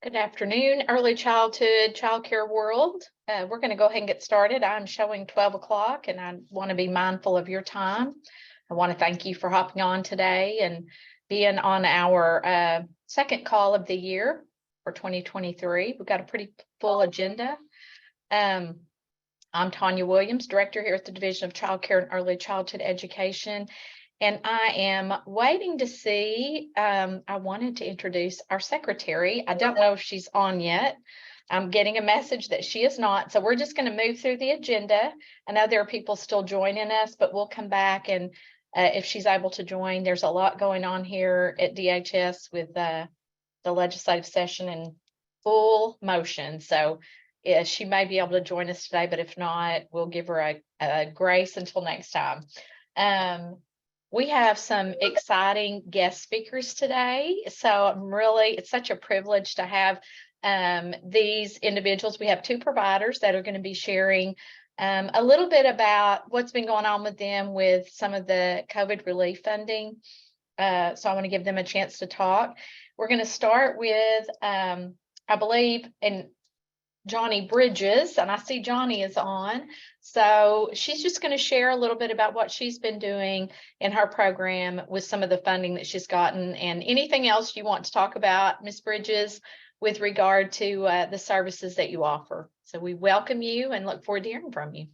Good afternoon, early childhood childcare world. We're going to go ahead and get started. I'm showing 12 o'clock and I want to be mindful of your time. I want to thank you for hopping on today and being on our second call of the year for 2023. We've got a pretty full agenda. I'm Tanya Williams, Director here at the Division of Child Care and Early Childhood Education. And I am waiting to see, I wanted to introduce our secretary. I don't know if she's on yet. I'm getting a message that she is not. So we're just going to move through the agenda. I know there are people still joining us, but we'll come back and if she's able to join. There's a lot going on here at DHS with the legislative session in full motion. So yeah, she may be able to join us today, but if not, we'll give her a grace until next time. We have some exciting guest speakers today. So it's such a privilege to have these individuals. We have two providers that are going to be sharing a little bit about what's been going on with them with some of the COVID relief funding. So I want to give them a chance to talk. We're going to start with, I believe, Johnny Bridges, and I see Johnny is on. So she's just going to share a little bit about what she's been doing in her program with some of the funding that she's gotten and anything else you want to talk about, Ms. Bridges, with regard to the services that you offer. So we welcome you and look forward to hearing from you.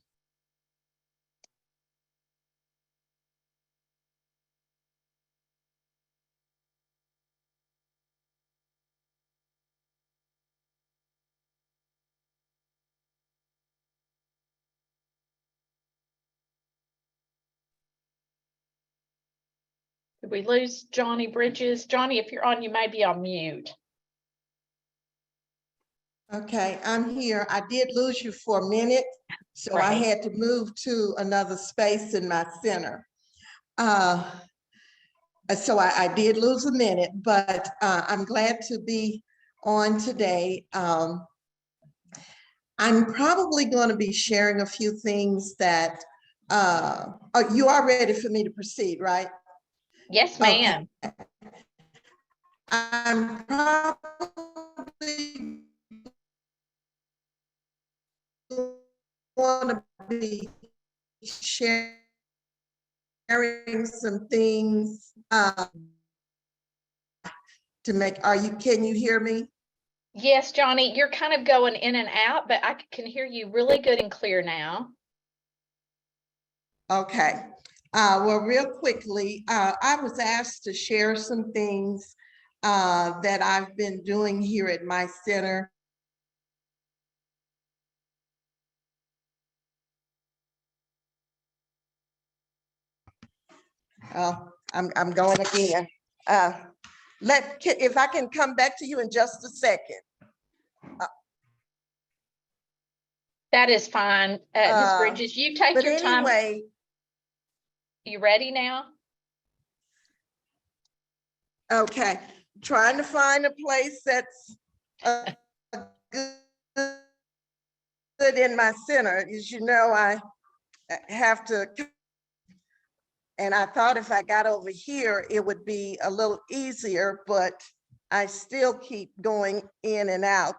Did we lose Johnny Bridges? Johnny, if you're on, you may be on mute. Okay, I'm here. I did lose you for a minute, so I had to move to another space in my center. So I did lose a minute, but I'm glad to be on today. I'm probably going to be sharing a few things that, you are ready for me to proceed, right? Yes, ma'am. Okay. I'm probably going to be sharing some things to make, can you hear me? Yes, Johnny, you're kind of going in and out, but I can hear you really good and clear now. Okay. Well, real quickly, I was asked to share some things that I've been doing here at my center. I'm going again. If I can come back to you in just a second. That is fine. Ms. Bridges, you take your time. Anyway, you ready now? Okay, trying to find a place that's good in my center. As you know, I have to, and I thought if I got over here, it would be a little easier, but I still keep going in and out.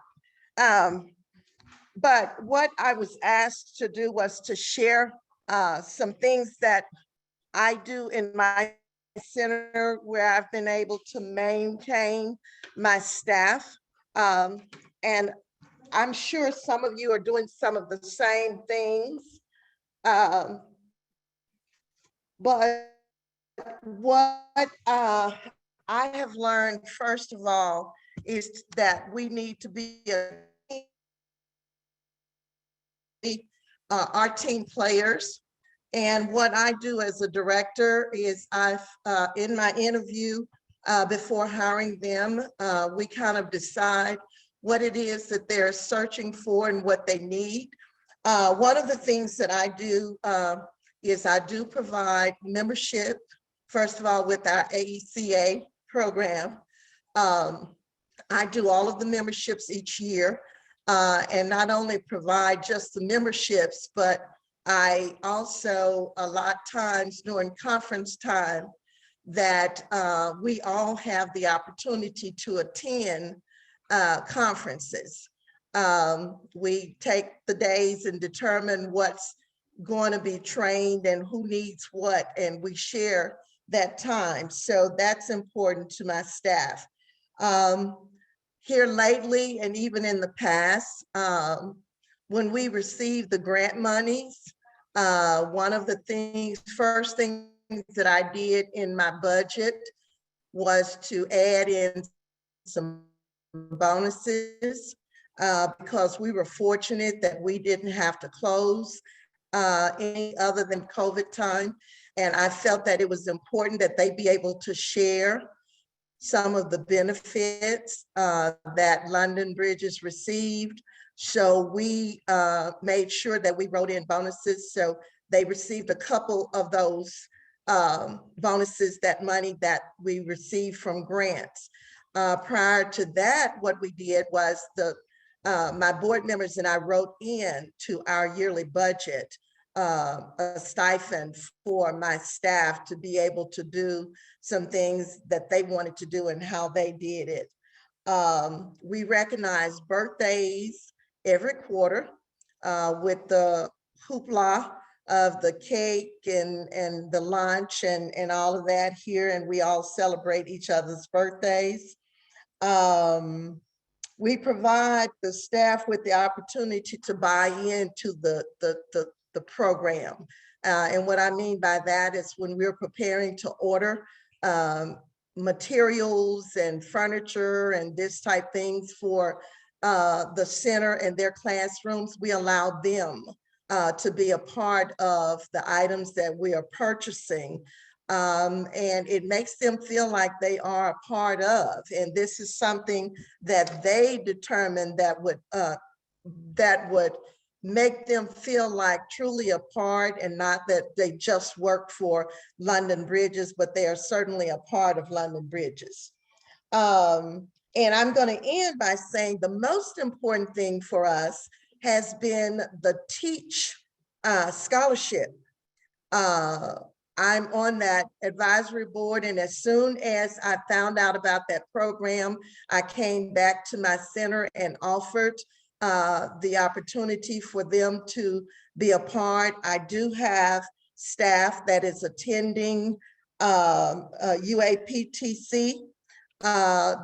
But what I was asked to do was to share some things that I do in my center where I've been able to maintain my staff. And I'm sure some of you are doing some of the same things. But what I have learned, first of all, is that we need to be our team players. And what I do as a director is in my interview before hiring them, we kind of decide what it is that they're searching for and what they need. One of the things that I do is I do provide membership, first of all, with our AECA program. I do all of the memberships each year. And not only provide just the memberships, but I also, a lot of times during conference time, that we all have the opportunity to attend conferences. We take the days and determine what's going to be trained and who needs what, and we share that time. So that's important to my staff. Here lately, and even in the past, when we received the grant monies, one of the first things that I did in my budget was to add in some bonuses because we were fortunate that we didn't have to close any other than COVID time. And I felt that it was important that they be able to share some of the benefits that London Bridges received. So we made sure that we wrote in bonuses. So they received a couple of those bonuses, that money that we received from grants. Prior to that, what we did was my board members and I wrote in to our yearly budget a stipend for my staff to be able to do some things that they wanted to do and how they did it. We recognize birthdays every quarter with the hoopla of the cake and the lunch and all of that here, and we all celebrate each other's birthdays. We provide the staff with the opportunity to buy into the program. And what I mean by that is when we're preparing to order materials and furniture and this type things for the center and their classrooms, we allow them to be a part of the items that we are purchasing. And it makes them feel like they are a part of, and this is something that they determine that would make them feel like truly a part, and not that they just work for London Bridges, but they are certainly a part of London Bridges. And I'm going to end by saying the most important thing for us has been the Teach scholarship. I'm on that advisory board, and as soon as I found out about that program, I came back to my center and offered the opportunity for them to be a part. I do have staff that is attending UAPTC.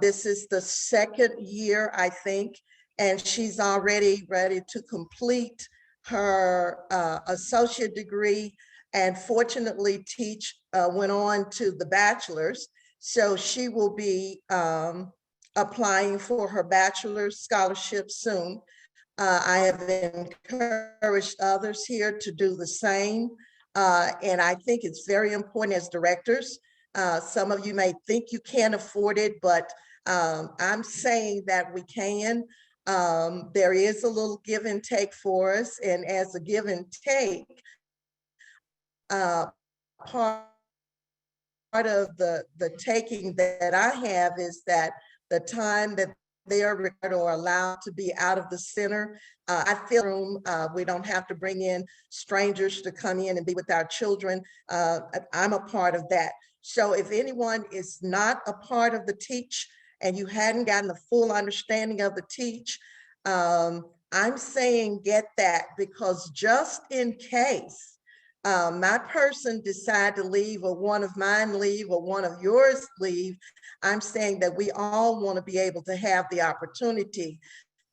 This is the second year, I think, and she's already ready to complete her associate degree. And fortunately, Teach went on to the bachelor's. So she will be applying for her bachelor's scholarship soon. I have encouraged others here to do the same. And I think it's very important as directors. Some of you may think you can't afford it, but I'm saying that we can. There is a little give and take for us. And as a give and take, part of the taking that I have is that the time that they are required or allowed to be out of the center, I feel we don't have to bring in strangers to come in and be with our children. I'm a part of that. So if anyone is not a part of the Teach and you hadn't gotten the full understanding of the Teach, I'm saying get that, because just in case my person decide to leave, or one of mine leave, or one of yours leave, I'm saying that we all want to be able to have the opportunity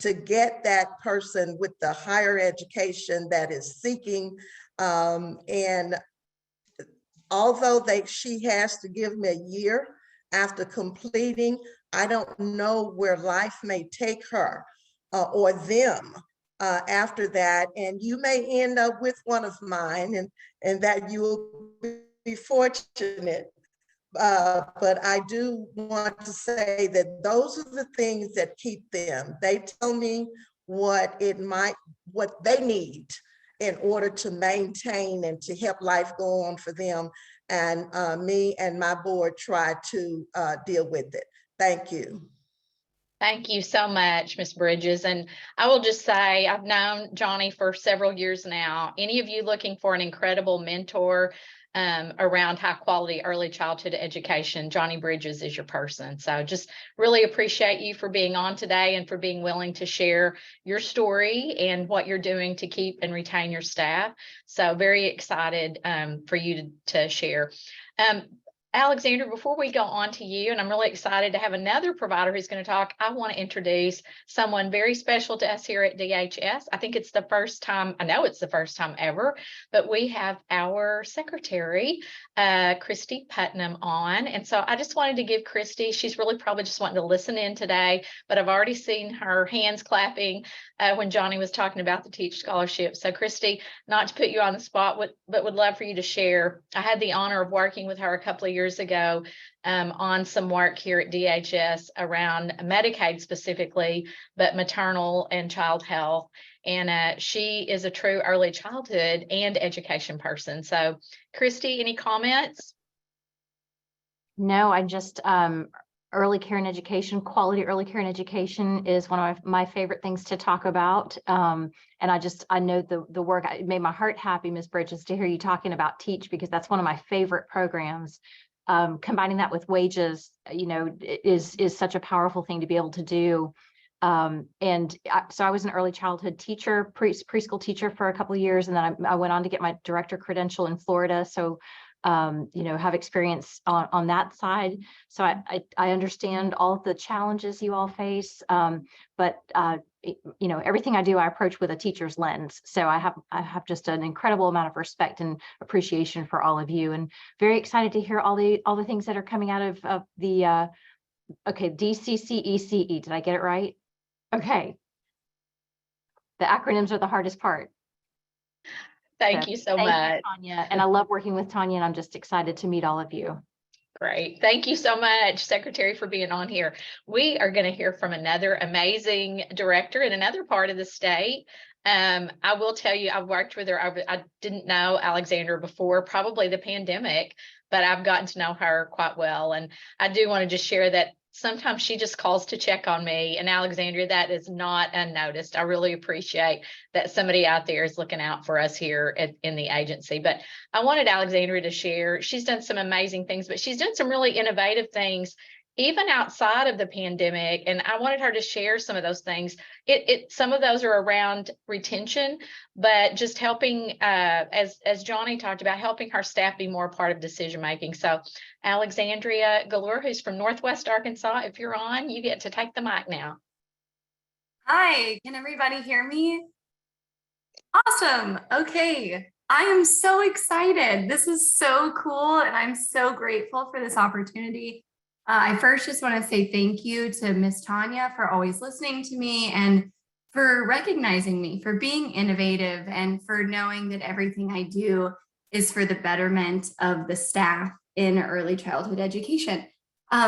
to get that person with the higher education that is seeking. And although she has to give me a year after completing, I don't know where life may take her or them. After that, and you may end up with one of mine, and that you will be fortunate. But I do want to say that those are the things that keep them. They tell me what they need in order to maintain and to help life go on for them. And me and my board try to deal with it. Thank you. Thank you so much, Ms. Bridges. And I will just say, I've known Johnny for several years now. Any of you looking for an incredible mentor, around high quality early childhood education. Johnny Bridges is your person. So just really appreciate you for being on today and for being willing to share your story and what you're doing to keep and retain your staff. So very excited for you to share. Alexandra, before we go on to you, and I'm really excited to have another provider who's going to talk, I want to introduce someone very special to us here at DHS. I think it's the first time, I know it's the first time ever, but we have our secretary, Christy Putnam, on. And so I just wanted to give Christy, she's really probably just wanting to listen in today, but I've already seen her hands clapping when Johnny was talking about the Teach Scholarship. So Christy, not to put you on the spot, but would love for you to share. I had the honor of working with her a couple of years ago on some work here at DHS around Medicaid specifically, but maternal and child health. And she is a true early childhood and education person. So Christy, any comments? No, I just, early care and education, quality early care and education is one of my favorite things to talk about. And I know the work, it made my heart happy, Ms. Bridges, to hear you talking about Teach, because that's one of my favorite programs. Combining that with wages, is such a powerful thing to be able to do. So I was an early childhood teacher, preschool teacher for a couple of years. And then I went on to get my director credential in Florida. So have experience on that side. So I understand all of the challenges you all face, but everything I do, I approach with a teacher's lens. So I have just an incredible amount of respect and appreciation for all of you, and very excited to hear all the things that are coming out of the DCCECE. Did I get it right? Okay. The acronyms are the hardest part. Thank you so much, Tanya. And I love working with Tanya, and I'm just excited to meet all of you. Great. Thank you so much, Secretary, for being on here. We are going to hear from another amazing director in another part of the state. I will tell you, I've worked with her. I didn't know Alexandra before, probably the pandemic, but I've gotten to know her quite well. And I do want to just share that sometimes she just calls to check on me. And Alexandria, that is not unnoticed. I really appreciate that somebody out there is looking out for us here in the agency. But I wanted Alexandria to share. She's done some amazing things, but she's done some really innovative things even outside of the pandemic. And I wanted her to share some of those things. Some of those are around retention, but just helping, as Johnny talked about, helping her staff be more a part of decision making. So Alexandria Galore, who's from Northwest Arkansas, if you're on, you get to take the mic now. Hi, can everybody hear me? Awesome. Okay. I am so excited. This is so cool, and I'm so grateful for this opportunity. I first just want to say thank you to Miss Tanya for always listening to me and for recognizing me, for being innovative, and for knowing that everything I do is for the betterment of the staff in early childhood education.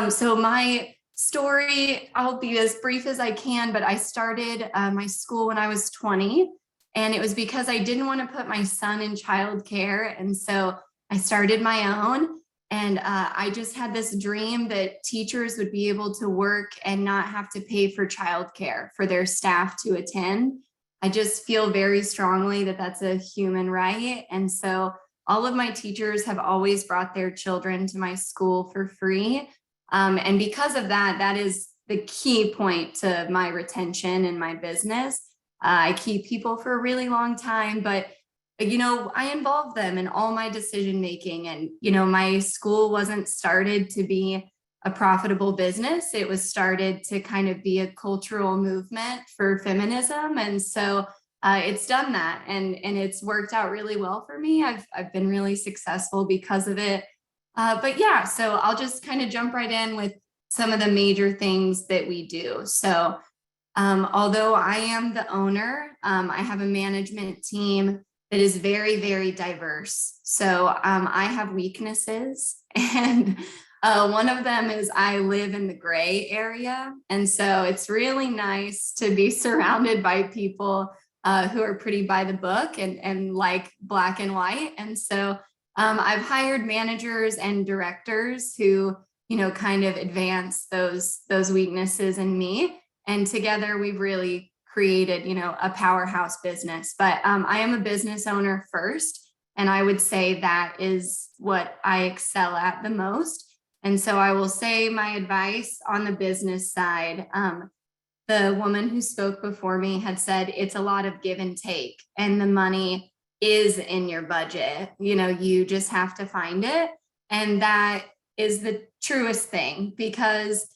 So my story, I'll be as brief as I can, but I started my school when I was 20, and it was because I didn't want to put my son in childcare. And so I started my own. And I just had this dream that teachers would be able to work and not have to pay for childcare for their staff to attend. I just feel very strongly that that's a human right. And so all of my teachers have always brought their children to my school for free. And because of that, that is the key point to my retention in my business. I keep people for a really long time, but I involve them in all my decision making. And, my school wasn't started to be a profitable business. It was started to kind of be a cultural movement for feminism. And so it's done that. And it's worked out really well for me. I've been really successful because of it. But yeah, so I'll just kind of jump right in with some of the major things that we do. So although I am the owner, I have a management team that is very, very diverse. So I have weaknesses, and one of them is I live in the gray area. And so it's really nice to be surrounded by people who are pretty by the book and like black and white. And so I've hired managers and directors who, kind of advance those weaknesses in me. And together we've really created, a powerhouse business. But I am a business owner first. And I would say that is what I excel at the most. And so I will say my advice on the business side, the woman who spoke before me had said it's a lot of give and take, and the money is in your budget. You know, you just have to find it. And that is the truest thing, because,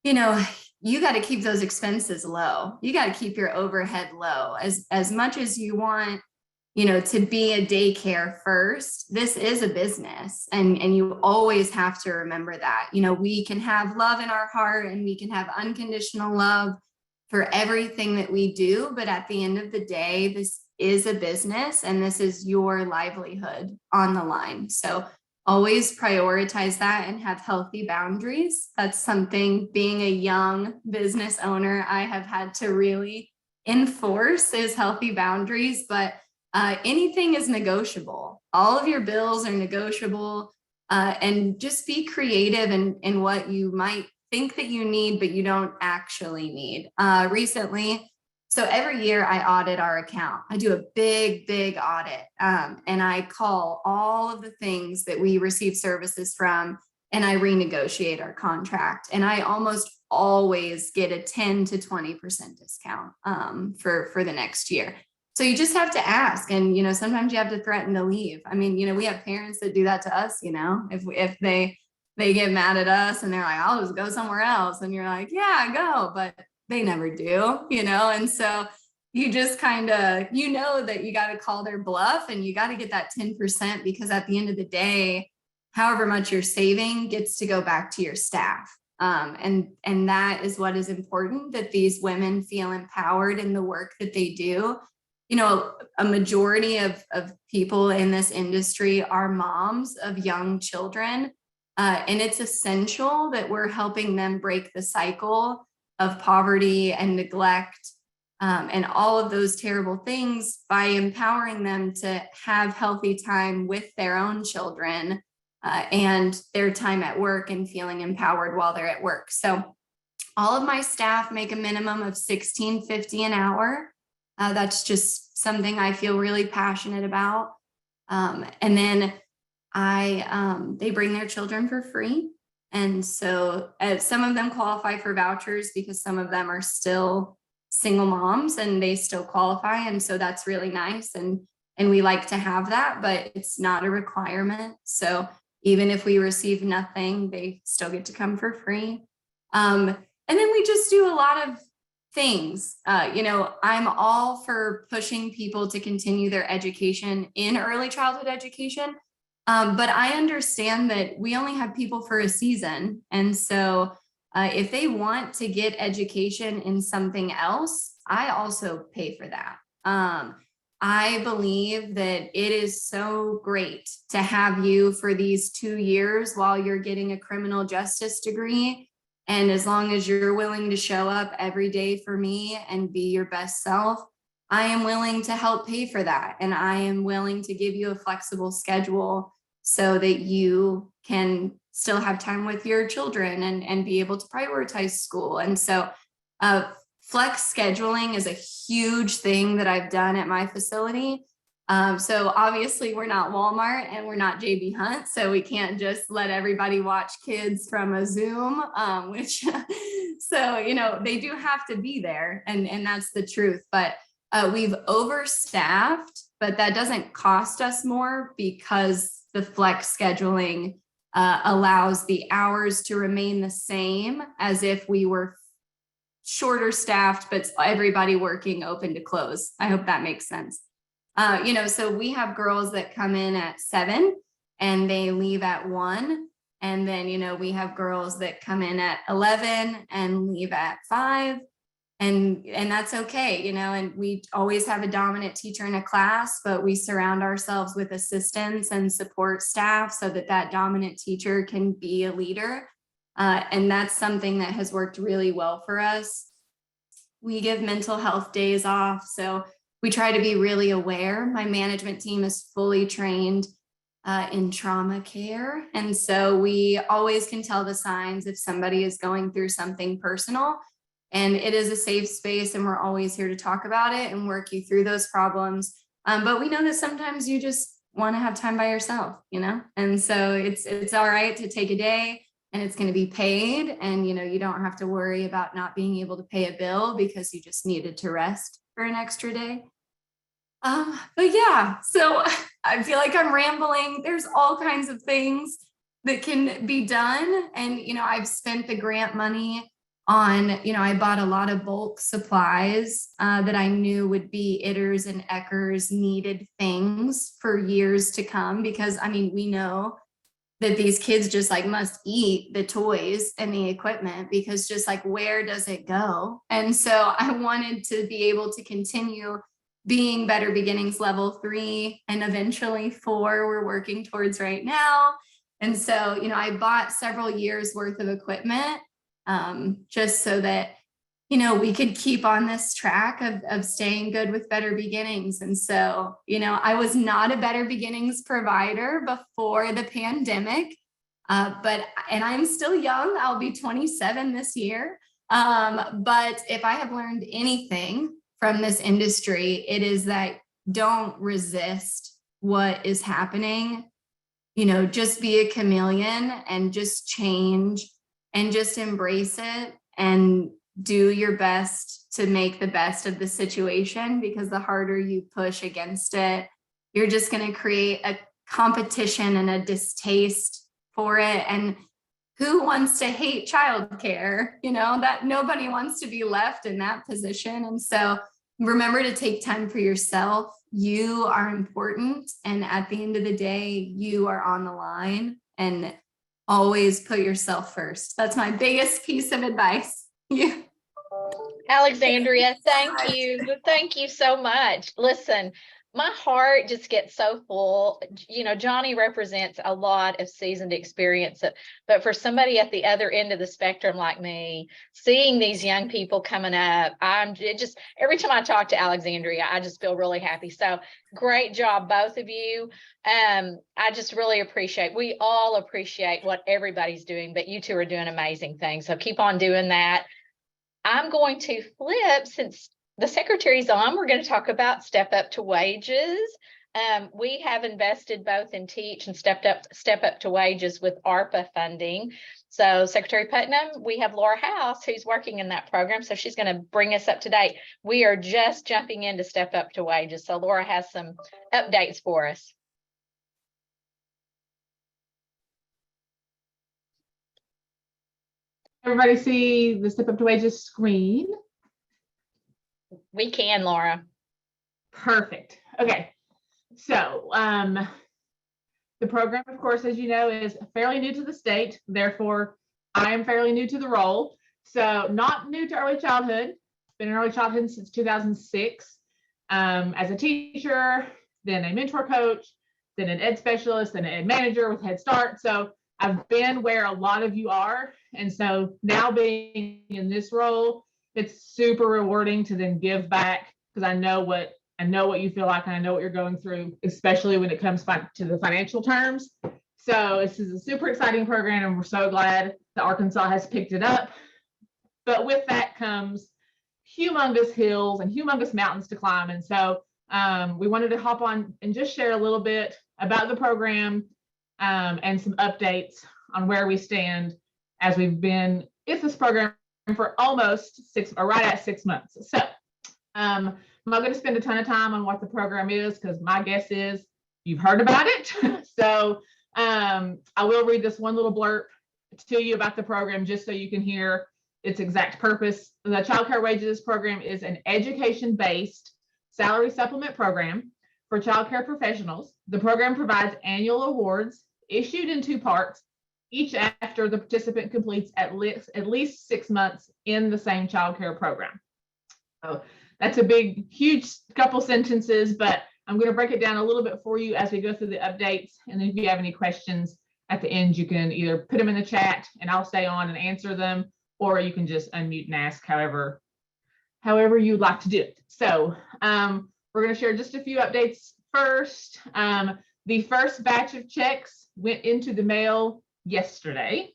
you know, you got to keep those expenses low. You got to keep your overhead low as much as you want, you know, to be a daycare first. This is a business, and you always have to remember that. You know, we can have love in our heart and we can have unconditional love for everything that we do, but at the end of the day, this is a business and this is your livelihood on the line. So always prioritize that and have healthy boundaries. That's something, being a young business owner, I have had to really enforce, is healthy boundaries. But anything is negotiable. All of your bills are negotiable, and just be creative in what you might think that you need, but you don't actually need. Recently, so every year I audit our account. I do a big audit, and I call all of the things that we receive services from, and I renegotiate our contract. And I almost always get a 10 to 20% discount for the next year. So you just have to ask. And, you know, sometimes you have to threaten to leave. I mean, you know, we have parents that do that to us, you know, if they get mad at us and they're like, I'll just go somewhere else. And you're like, yeah, go. But they never do, you know? And so you just kind of, you know, that you got to call their bluff and you got to get that 10%, because at the end of the day, however much you're saving gets to go back to your staff. And that is what is important, that these women feel empowered in the work that they do. You know, a majority of people in this industry are moms of young children. And it's essential that we're helping them break the cycle of poverty and neglect, and all of those terrible things, by empowering them to have healthy time with their own children, and their time at work, and feeling empowered while they're at work. So all of my staff make a minimum of $16.50 an hour. That's just something I feel really passionate about. And then they bring their children for free. And so some of them qualify for vouchers because some of them are still single moms and they still qualify. And so that's really nice. And we like to have that, but it's not a requirement. So even if we receive nothing, they still get to come for free. And then we just do a lot of things. You know, I'm all for pushing people to continue their education in early childhood education. But I understand that we only have people for a season. And so if they want to get education in something else, I also pay for that. I believe that it is so great to have you for these 2 years while you're getting a criminal justice degree. And as long as you're willing to show up every day for me and be your best self, I am willing to help pay for that. And I am willing to give you a flexible schedule so that you can still have time with your children and be able to prioritize school. And so flex scheduling is a huge thing that I've done at my facility. So obviously we're not Walmart and we're not JB Hunt, so we can't just let everybody watch kids from a Zoom, so, you know, they do have to be there, and that's the truth. But we've overstaffed, but that doesn't cost us more because the flex scheduling allows the hours to remain the same as if we were shorter staffed, but everybody working open to close. I hope that makes sense. You know, so we have girls that come in at 7 and they leave at 1. And then, you know, we have girls that come in at 11 and leave at 5. And that's okay, you know, and we always have a dominant teacher in a class, but we surround ourselves with assistants and support staff so that that dominant teacher can be a leader. And that's something that has worked really well for us. We give mental health days off. So we try to be really aware. My management team is fully trained in trauma care. And so we always can tell the signs if somebody is going through something personal. And it is a safe space, and we're always here to talk about it and work you through those problems. But we know that sometimes you just want to have time by yourself, you know? And so it's all right to take a day and it's going to be paid. And, you know, you don't have to worry about not being able to pay a bill because you just needed to rest for an extra day. But yeah, so I feel like I'm rambling. There's all kinds of things that can be done. And, you know, I've spent the grant money on, you know, I bought a lot of bulk supplies that I knew would be Itters and Eckers needed things for years to come, because I mean, we know that these kids just like must eat the toys and the equipment, because just like, where does it go? And so I wanted to be able to continue being Better Beginnings level 3 and eventually 4 we're working towards right now. And so, you know, I bought several years worth of equipment just so that, you know, we could keep on this track of staying good with Better Beginnings. And so, you know, I was not a Better Beginnings provider before the pandemic, and I'm still young. I'll be 27 this year. But if I have learned anything from this industry, it is that don't resist what is happening. You know, just be a chameleon and just change and just embrace it and do your best to make the best of the situation, because the harder you push against it, you're just going to create a competition and a distaste for it. And who wants to hate childcare? You know, that nobody wants to be left in that position. And so remember to take time for yourself. You are important. And at the end of the day, you are on the line, and always put yourself first. That's my biggest piece of advice. Yeah. Alexandria, thank you. Thank you so much. Listen, my heart just gets so full. You know, Johnny represents a lot of seasoned experience, but for somebody at the other end of the spectrum like me, seeing these young people coming up, every time I talk to Alexandria, I just feel really happy. So great job, both of you. I just really we all appreciate what everybody's doing, but you two are doing amazing things. So keep on doing that. I'm going to flip, since the secretary's on, we're going to talk about Step Up to Wages. We have invested both in Teach and Step Up to Wages with ARPA funding. So Secretary Putnam, we have Laura House, who's working in that program. So she's going to bring us up to date. We are just jumping into Step Up to Wages. So Laura has some updates for us. Everybody see the Step Up to Wages screen? We can, Laura. Perfect. Okay. So the program, of course, as you know, is fairly new to the state. Therefore, I am fairly new to the role. So not new to early childhood. Been in early childhood since 2006 as a teacher, then a mentor coach, then an ed specialist, then an ed manager with Head Start. So I've been where a lot of you are. And so now being in this role, it's super rewarding to then give back, because I know what you feel like, and I know what you're going through, especially when it comes to the financial terms. So this is a super exciting program, and we're so glad that Arkansas has picked it up. But with that comes humongous hills and humongous mountains to climb. And so we wanted to hop on and just share a little bit about the program and some updates on where we stand as we've been with this program for almost right at 6 months. So I'm not going to spend a ton of time on what the program is, because my guess is you've heard about it. So I will read this one little blurb to you about the program, just so you can hear its exact purpose. The Child Care Wages program is an education-based salary supplement program for child care professionals. The program provides annual awards issued in 2 parts, each after the participant completes at least 6 months in the same child care program. So that's a big, huge couple sentences, but I'm going to break it down a little bit for you as we go through the updates. And then if you have any questions at the end, you can either put them in the chat and I'll stay on and answer them, or you can just unmute and ask however you'd like to do it. So we're going to share just a few updates first. The first batch of checks went into the mail yesterday.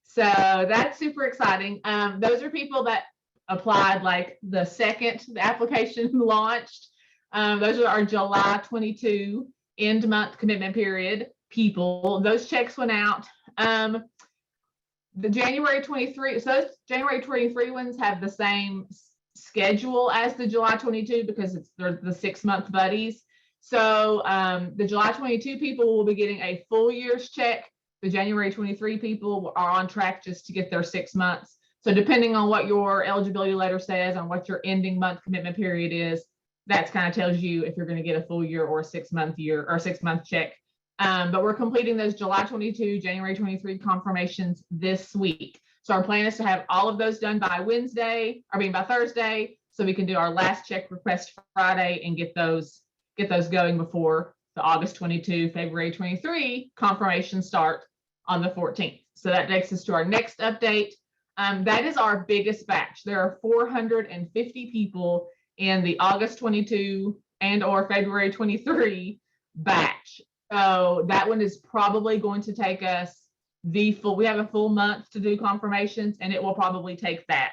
So that's super exciting. Those are people that applied like the second the application launched. Those are our July 22 end month commitment period people. Those checks went out. The January 23, so those January 23 ones have the same schedule as the July 22 because they're the 6-month buddies. So the July 22 people will be getting a full year's check. The January 23 people are on track just to get their 6 months. So depending on what your eligibility letter says, on what your ending month commitment period is, that's kind of tells you if you're going to get a full year or a 6-month year or 6-month check. But we're completing those July 22, January 23 confirmations this week. So our plan is to have all of those done by by Thursday, so we can do our last check request Friday and get those going before the August 22, February 23 confirmation start on the 14th. So that takes us to our next update. That is our biggest batch. There are 450 people in the August 22 and or February 23 batch. So that one is probably going to take us we have a full month to do confirmations, and it will probably take that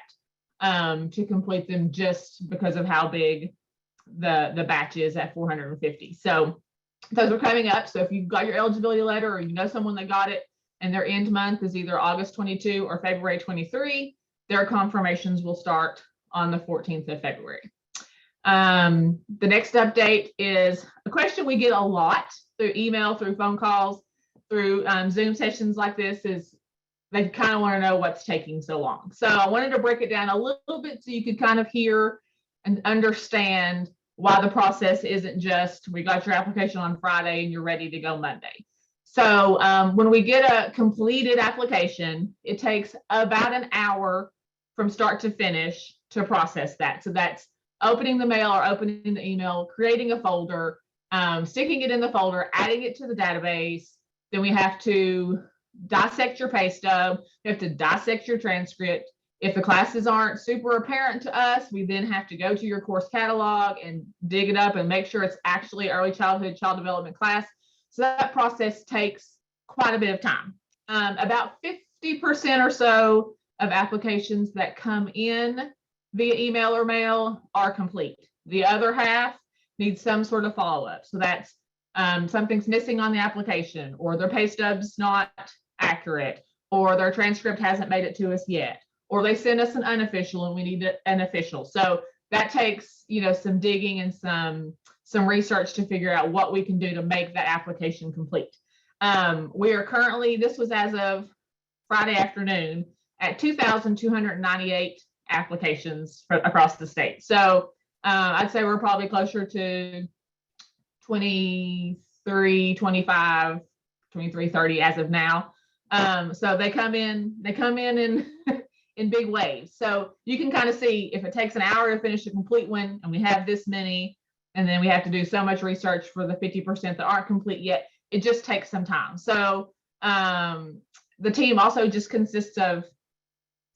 to complete them, just because of how big the batch is at 450. So those are coming up. So if you've got your eligibility letter, or you know someone that got it and their end month is either August 22 or February 23, their confirmations will start on the 14th of February. The next update is a question we get a lot through email, through phone calls, through Zoom sessions like this, is they kind of want to know what's taking so long. So I wanted to break it down a little bit so you could kind of hear and understand why the process isn't just, we got your application on Friday and you're ready to go Monday. So when we get a completed application, it takes about an hour from start to finish to process that. So that's opening the mail or opening the email, creating a folder, sticking it in the folder, adding it to the database. Then we have to dissect your pay stub. We have to dissect your transcript. If the classes aren't super apparent to us, we then have to go to your course catalog and dig it up and make sure it's actually early childhood child development class. So that process takes quite a bit of time. About 50% or so of applications that come in via email or mail are complete. The other half needs some sort of follow-up. So that's something's missing on the application, or their pay stub's not accurate, or their transcript hasn't made it to us yet, or they send us an unofficial and we need an official. So that takes, some digging and some research to figure out what we can do to make that application complete. We are currently, this was as of Friday afternoon, at 2,298 applications across the state. So I'd say we're probably closer to 23, 25, 23, 30 as of now. So they come in in big waves. So you can kind of see if it takes an hour to finish a complete one, and we have this many, and then we have to do so much research for the 50% that aren't complete yet, it just takes some time. So the team also just consists of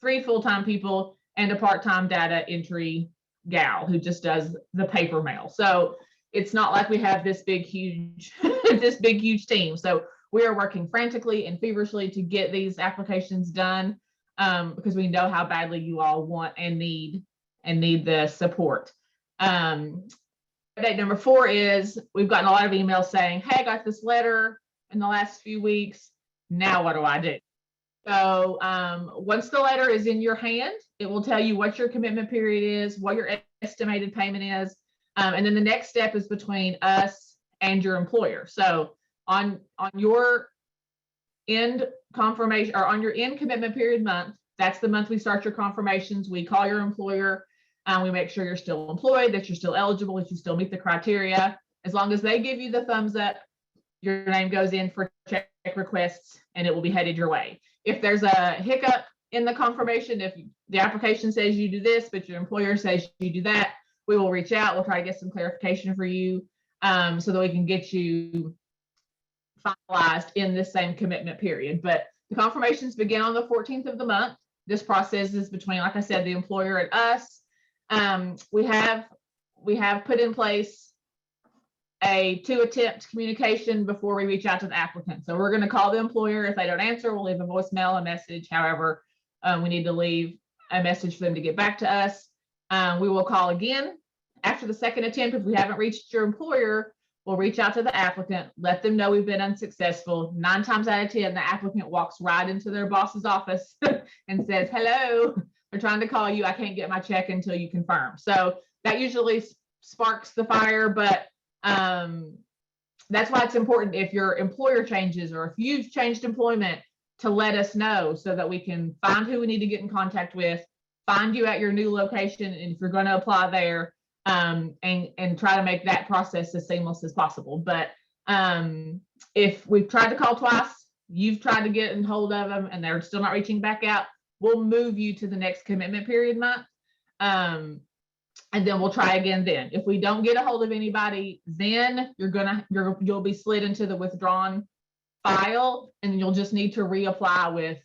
3 full-time people and a part-time data entry gal who just does the paper mail. So it's not like we have this big, huge, team. So we are working frantically and feverishly to get these applications done, because we know how badly you all want and need the support. Update number 4 is we've gotten a lot of emails saying, hey, I got this letter in the last few weeks. Now what do I do? So once the letter is in your hand, it will tell you what your commitment period is, what your estimated payment is. And then the next step is between us and your employer. So on your end confirmation, or on your end commitment period month, that's the month we start your confirmations. We call your employer. We make sure you're still employed, that you're still eligible, that you still meet the criteria. As long as they give you the thumbs up, your name goes in for check requests and it will be headed your way. If there's a hiccup in the confirmation, if the application says you do this, but your employer says you do that, we will reach out. We'll try to get some clarification for you, so that we can get you finalized in this same commitment period. But the confirmations begin on the 14th of the month. This process is between, like I said, the employer and us. We have put in place a 2-attempt communication before we reach out to the applicant. So we're going to call the employer. If they don't answer, we'll leave a voicemail, a message. However, we need to leave a message for them to get back to us. We will call again after the 2nd attempt. If we haven't reached your employer, we'll reach out to the applicant, let them know we've been unsuccessful. 9 times out of 10, the applicant walks right into their boss's office and says, hello, we're trying to call you. I can't get my check until you confirm. So that usually sparks the fire, but that's why it's important if your employer changes or if you've changed employment to let us know so that we can find who we need to get in contact with, find you at your new location, and if you're going to apply there, and try to make that process as seamless as possible. But if we've tried to call twice, you've tried to get in hold of them and they're still not reaching back out, we'll move you to the next commitment period month. And then we'll try again then. If we don't get a hold of anybody, then you'll be slid into the withdrawn file, and you'll just need to reapply with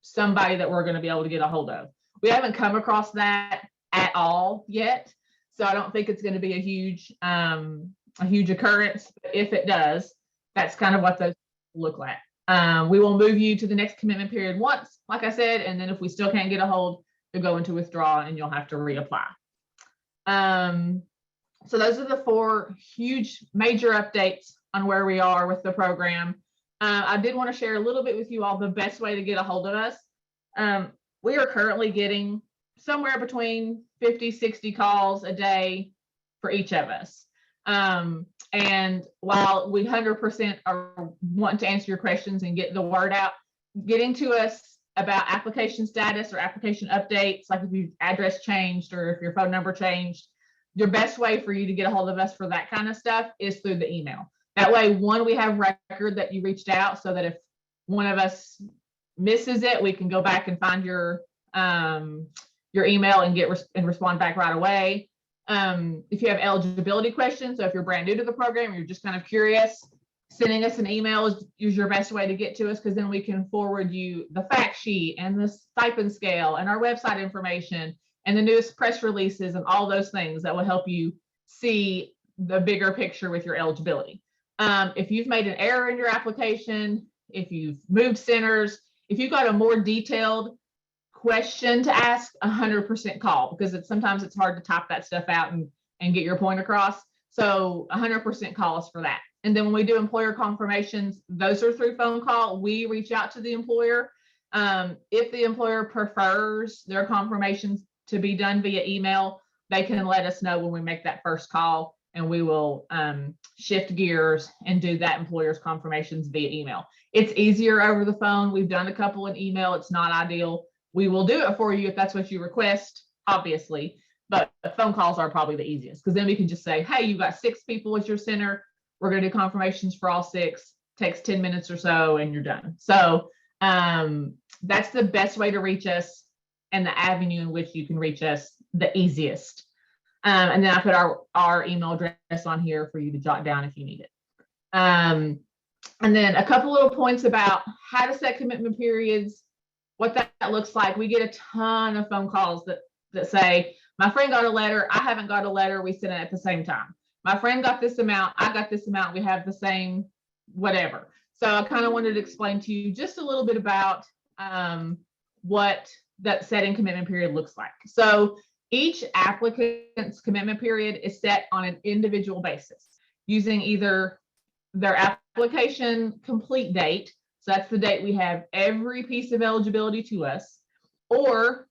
somebody that we're going to be able to get a hold of. We haven't come across that at all yet, so I don't think it's going to be a huge occurrence. But if it does, that's kind of what those look like. We will move you to the next commitment period once, like I said, and then if we still can't get a hold, you'll go into withdrawal and you'll have to reapply. So those are the 4 huge major updates on where we are with the program. I did want to share a little bit with you all the best way to get a hold of us. We are currently getting somewhere between 50, 60 calls a day for each of us. And while we 100% are wanting to answer your questions and get the word out, getting to us about application status or application updates, like if your address changed or if your phone number changed, your best way for you to get a hold of us for that kind of stuff is through the email. That way, one, we have record that you reached out so that if one of us misses it, we can go back and find your email and respond back right away. If you have eligibility questions, so if you're brand new to the program, you're just kind of curious, sending us an email is your best way to get to us, because then we can forward you the fact sheet and the stipend scale and our website information and the newest press releases and all those things that will help you see the bigger picture with your eligibility. If you've made an error in your application, if you've moved centers, if you've got a more detailed question to ask, 100% call, because sometimes it's hard to type that stuff out and get your point across. So 100% call us for that. And then when we do employer confirmations, those are through phone call. We reach out to the employer. If the employer prefers their confirmations to be done via email, they can let us know when we make that first call, and we will shift gears and do that employer's confirmations via email. It's easier over the phone. We've done a couple in email. It's not ideal. We will do it for you if that's what you request, obviously, but phone calls are probably the easiest, because then we can just say, hey, you've got 6 people at your center. We're going to do confirmations for all 6. Takes 10 minutes or so and you're done. So that's the best way to reach us and the avenue in which you can reach us the easiest. And then I put our email address on here for you to jot down if you need it. And then a couple little points about how to set commitment periods, what that looks like. We get a ton of phone calls that say, my friend got a letter, I haven't got a letter, we sent it at the same time. My friend got this amount, I got this amount, we have the same whatever. So I kind of wanted to explain to you just a little bit about what that setting commitment period looks like. So each applicant's commitment period is set on an individual basis using either their application complete date, so that's the date we have every piece of eligibility to us, or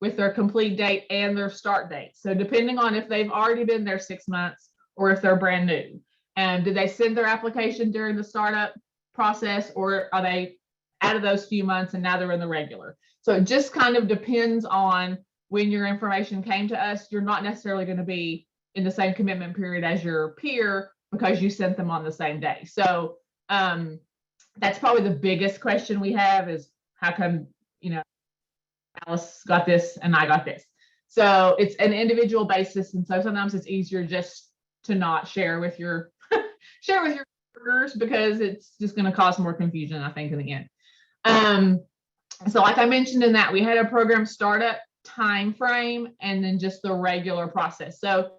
with their complete date and their start date. So depending on if they've already been there 6 months or if they're brand new. And did they send their application during the startup process, or are they out of those few months and now they're in the regular? So it just kind of depends on when your information came to us. You're not necessarily going to be in the same commitment period as your peer because you sent them on the same day. So that's probably the biggest question we have is, how come, Alice got this and I got this? So it's an individual basis. And so sometimes it's easier just to not share with your workers, because it's just going to cause more confusion, I think, in the end. So like I mentioned in that, we had a program startup time frame and then just the regular process. So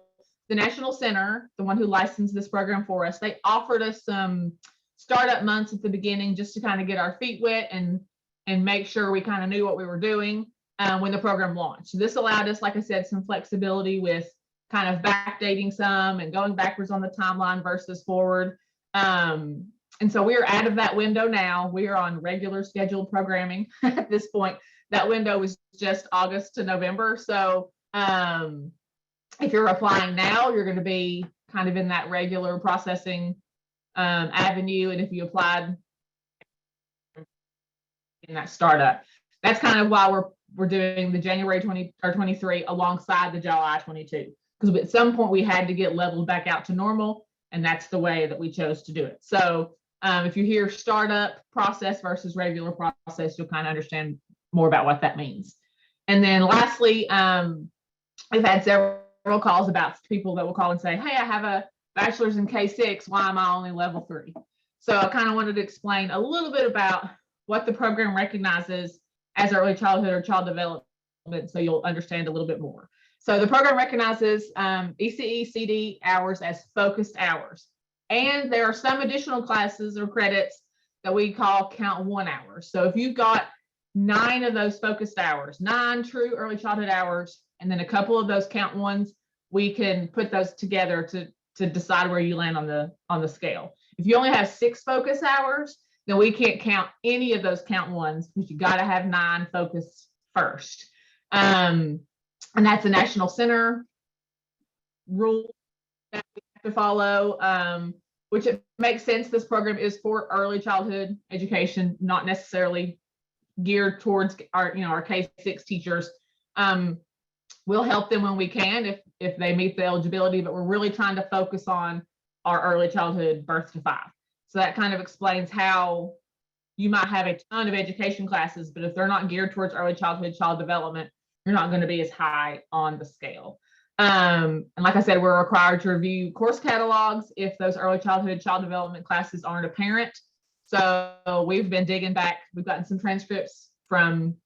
the National Center, the one who licensed this program for us, they offered us some startup months at the beginning just to kind of get our feet wet and make sure we kind of knew what we were doing when the program launched. So this allowed us, like I said, some flexibility with kind of backdating some and going backwards on the timeline versus forward. And so we are out of that window now. We are on regular scheduled programming at this point. That window was just August to November. So if you're applying now, you're going to be kind of in that regular processing avenue. And if you applied in that startup, that's kind of why we're doing the January 23 alongside the July 22, because at some point we had to get leveled back out to normal, and that's the way that we chose to do it. So if you hear startup process versus regular process, you'll kind of understand more about what that means. And then lastly, we've had several calls about people that will call and say, hey, I have a bachelor's in K-6, why am I only level 3? So I kind of wanted to explain a little bit about what the program recognizes as early childhood or child development, so you'll understand a little bit more. So the program recognizes ECE CD hours as focused hours. And there are some additional classes or credits that we call count 1 hours. So if you've got 9 of those focused hours, 9 true early childhood hours, and then a couple of those count 1s, we can put those together to decide where you land on the scale. If you only have 6 focus hours, then we can't count any of those count 1s, because you got to have 9 focus first. And that's a National Center rule that we have to follow, which it makes sense. This program is for early childhood education, not necessarily geared towards our K-6 teachers. We'll help them when we can if they meet the eligibility, but we're really trying to focus on our early childhood birth to 5. So that kind of explains how you might have a ton of education classes, but if they're not geared towards early childhood child development, you're not going to be as high on the scale. And like I said, we're required to review course catalogs if those early childhood child development classes aren't apparent. So we've been digging back. We've gotten some transcripts from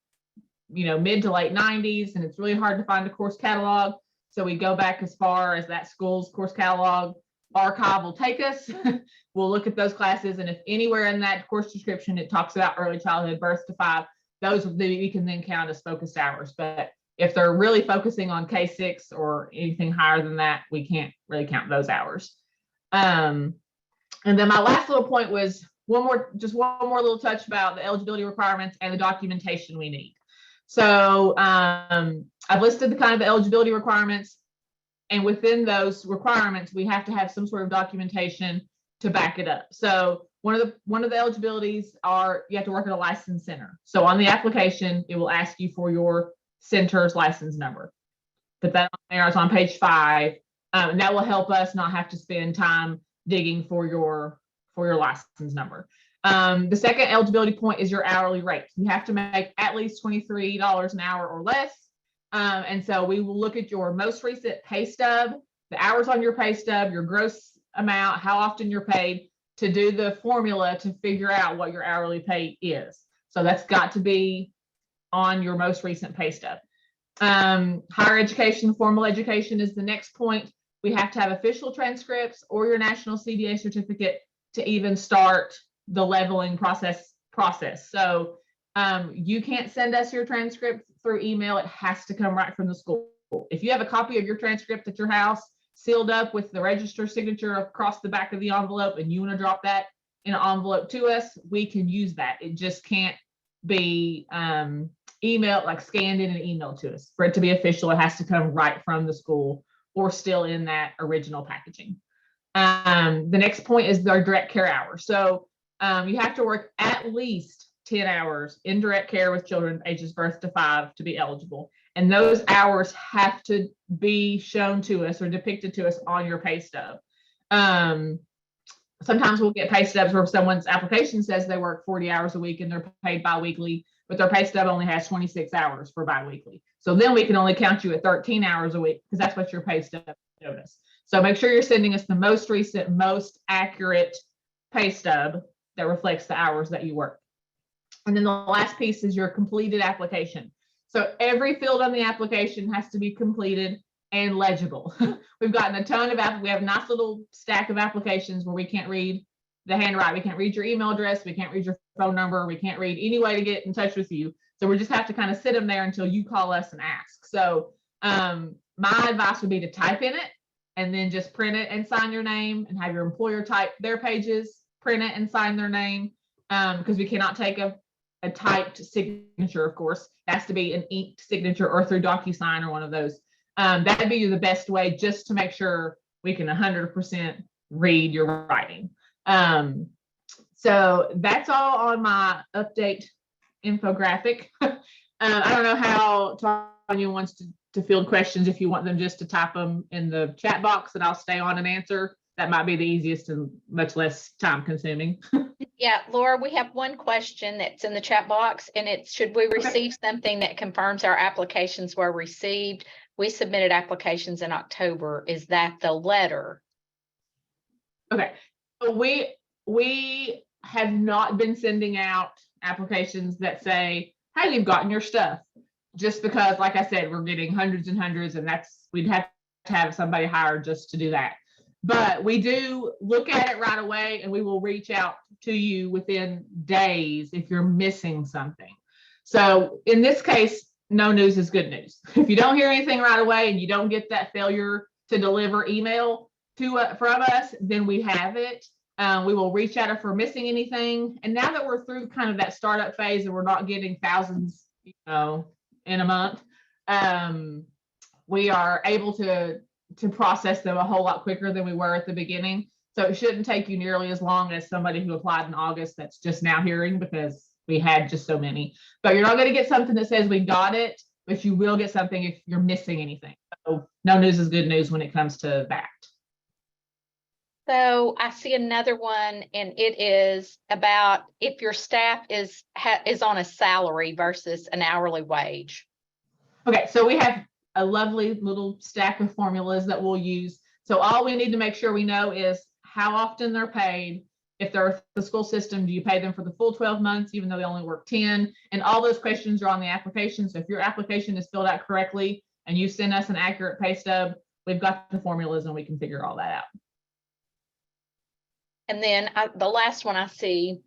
mid to late 90s, and it's really hard to find a course catalog. So we go back as far as that school's course catalog archive will take us. We'll look at those classes, and if anywhere in that course description it talks about early childhood birth to 5, those we can then count as focused hours. But if they're really focusing on K-6 or anything higher than that, we can't really count those hours. And then my last little point was one more little touch about the eligibility requirements and the documentation we need. So I've listed the kind of eligibility requirements, and within those requirements, we have to have some sort of documentation to back it up. So one of the eligibilities are you have to work at a licensed center. So on the application, it will ask you for your center's license number. Put that on there. It's on page 5, and that will help us not have to spend time digging for your license number. The second eligibility point is your hourly rate. You have to make at least $23 an hour or less. And so we will look at your most recent pay stub, the hours on your pay stub, your gross amount, how often you're paid, to do the formula to figure out what your hourly pay is. So that's got to be on your most recent pay stub. Higher education, formal education is the next point. We have to have official transcripts or your national CDA certificate to even start the leveling process. So you can't send us your transcript through email. It has to come right from the school. If you have a copy of your transcript at your house, sealed up with the register signature across the back of the envelope, and you want to drop that in an envelope to us, we can use that. It just can't be emailed, like scanned in and emailed to us. For it to be official, it has to come right from the school or still in that original packaging. The next point is our direct care hours. So you have to work at least 10 hours in direct care with children ages birth to 5 to be eligible. And those hours have to be shown to us or depicted to us on your pay stub. Sometimes we'll get pay stubs where someone's application says they work 40 hours a week and they're paid biweekly, but their pay stub only has 26 hours for biweekly. So then we can only count you at 13 hours a week because that's what your pay stub showed us. So make sure you're sending us the most recent, most accurate pay stub that reflects the hours that you work. And then the last piece is your completed application. So every field on the application has to be completed and legible. We've gotten a ton of we have a nice little stack of applications where we can't read the handwriting. We can't read your email address. We can't read your phone number. We can't read any way to get in touch with you. So we just have to kind of sit them there until you call us and ask. So my advice would be to type in it and then just print it and sign your name, and have your employer type their pages, print it and sign their name. Because we cannot take a typed signature, of course. It has to be an inked signature or through DocuSign or one of those. That'd be the best way, just to make sure we can 100% read your writing. So that's all on my update infographic. I don't know how Tanya wants to field questions, if you want them just to type them in the chat box and I'll stay on and answer. That might be the easiest and much less time consuming. Yeah, Laura, we have one question that's in the chat box, and it's, should we receive something that confirms our applications were received? We submitted applications in October. Is that the letter? Okay, so we have not been sending out applications that say, hey, you've gotten your stuff. Just because, like I said, we're getting hundreds and hundreds, and we'd have to have somebody hired just to do that. But we do look at it right away, and we will reach out to you within days if you're missing something. So in this case, no news is good news. If you don't hear anything right away and you don't get that failure to deliver email from us, then we have it. We will reach out if we're missing anything. And now that we're through kind of that startup phase and we're not getting thousands, in a month, we are able to process them a whole lot quicker than we were at the beginning. So it shouldn't take you nearly as long as somebody who applied in August that's just now hearing, because we had just so many. But you're not going to get something that says we got it, but you will get something if you're missing anything. So no news is good news when it comes to that. So I see another one, and it is about if your staff is on a salary versus an hourly wage. Okay, so we have a lovely little stack of formulas that we'll use. So all we need to make sure we know is how often they're paid. If they're with the school system, do you pay them for the full 12 months, even though they only work 10? And all those questions are on the application. So if your application is filled out correctly and you send us an accurate pay stub, we've got the formulas and we can figure all that out. And then the last one I see,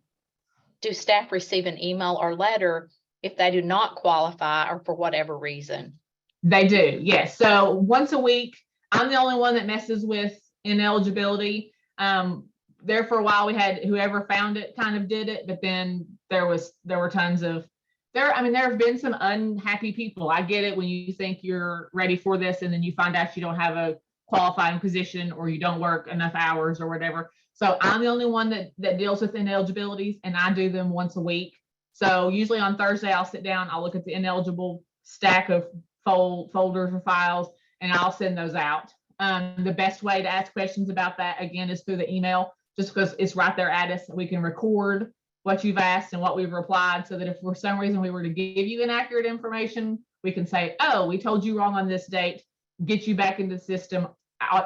do staff receive an email or letter if they do not qualify or for whatever reason? They do, yes. So once a week, I'm the only one that messes with ineligibility. There for a while, we had whoever found it kind of did it, but then there were tons of there have been some unhappy people. I get it when you think you're ready for this and then you find out you don't have a qualifying position or you don't work enough hours or whatever. So I'm the only one that deals with ineligibilities, and I do them once a week. So usually on Thursday, I'll sit down, I'll look at the ineligible stack of folders or files, and I'll send those out. The best way to ask questions about that, again, is through the email, just because it's right there at us. We can record what you've asked and what we've replied, so that if for some reason we were to give you inaccurate information, we can say, oh, we told you wrong on this date, get you back into the system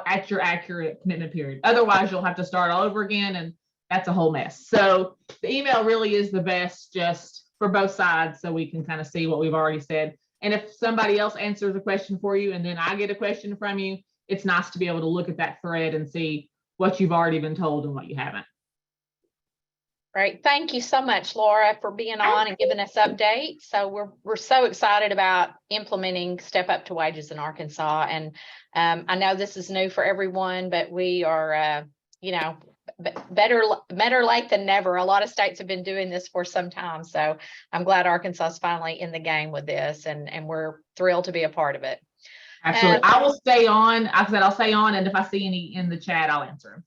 at your accurate commitment period. Otherwise, you'll have to start all over again, and that's a whole mess. So the email really is the best, just for both sides, so we can kind of see what we've already said. And if somebody else answers a question for you and then I get a question from you, it's nice to be able to look at that thread and see what you've already been told and what you haven't. Great. Thank you so much, Laura, for being on and giving us updates. So we're so excited about implementing Step Up to Wages in Arkansas. And I know this is new for everyone, but we are, better late than never. A lot of states have been doing this for some time. So I'm glad Arkansas is finally in the game with this, and we're thrilled to be a part of it. Absolutely. I will stay on. I said I'll stay on, and if I see any in the chat, I'll answer them.